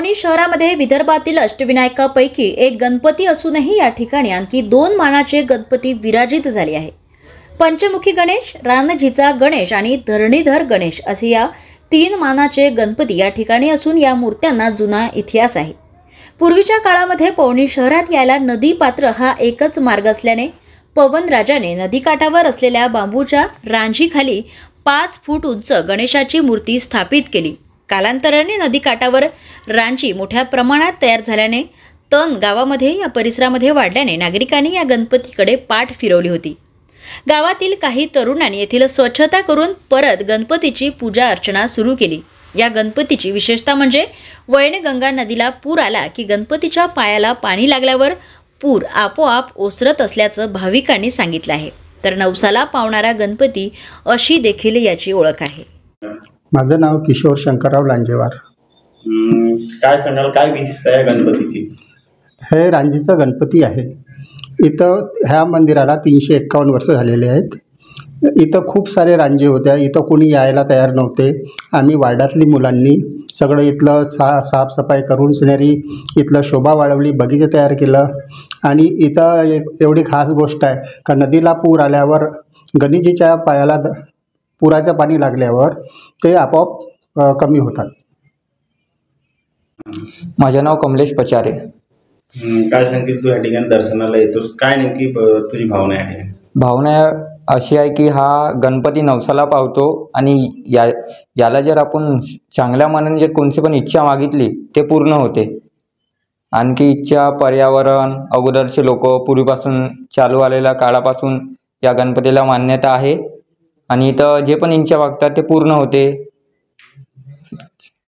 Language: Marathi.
पवनी शहरामध्ये विदर्भातील अष्टविनायकापैकी एक गणपती असूनही या ठिकाणी आणखी 2 मानाचे गणपती विराजित झाले आहे। पंचमुखी गणेश, रानजीचा गणेश आणि धरणीधर गणेश असे या 3 मानाचे गणपती या ठिकाणी असून या मूर्त्यांना जुना इतिहास आहे। पूर्वीच्या काळामध्ये पवनी शहरात यायला नदी पात्र हा एकच मार्ग असल्याने पवन राजाने नदीकाठावर असलेल्या बांबूच्या रांजीखाली 5 फूट उंच गणेशाची मूर्ती स्थापित केली। कालांतराने नदीकाठावर रांजी मोठ्या प्रमाणात तयार झाल्याने तण गावामध्ये या परिसरामध्ये वाढल्याने नागरिकांनी या गणपतीकडे पाठ फिरवली होती। गावातील काही तरुणांनी येथील स्वच्छता करून परत गणपतीची पूजा अर्चना सुरू केली। या गणपतीची विशेषता म्हणजे वैनगंगा नदीला पूर आला की गणपतीच्या पायाला पाणी लागल्यावर पूर आपोआप ओसरत असल्याचं भाविकांनी सांगितलं आहे। तर नवसाला पावणारा गणपती अशी देखील याची ओळख आहे। माझं नाव किशोर शंकरराव लांजेवार। काय सांगाल, काय विशेषता आहे गणपतीची? हे रांजीचा गणपती आहे। इथं ह्या मंदिराला 351 वर्ष झालेले आहेत। इथं खूप सारे रांजे होत्या, इथं कोणी यायला तयार नव्हते। आम्ही वाड्यातली मुलांनी सगळं इथलं साफसफाई करून सिनरी इथलं शोभा वाढवली, बगीचे तयार केलं। आणि इथं एवढी खास गोष्ट आहे का नदीला पूर आल्यावर गणेशजीच्या पायाला पुराचं पाणी लागल्यावर ते आपोआप कमी होतात। माझे नाव कमलेश पचारे। काय सांगतील, तू या ठिकाणी दर्शनाला येतोस, काय नेमकी तुझी भावना आहे? भावना अशी आहे की हा गणपती नवसाला पावतो आणि याला जर आपण चांगल्या मनाने जर कोणती पण इच्छा मागितली ते पूर्ण होते। आणखी इच्छा पर्यावरण अगोदरचे लोक पूर्वीपासून चालू आलेल्या काळापासून या गणपतीला मान्यता आहे आणि इथं जे पण इच्छा मागतात ते पूर्ण होते।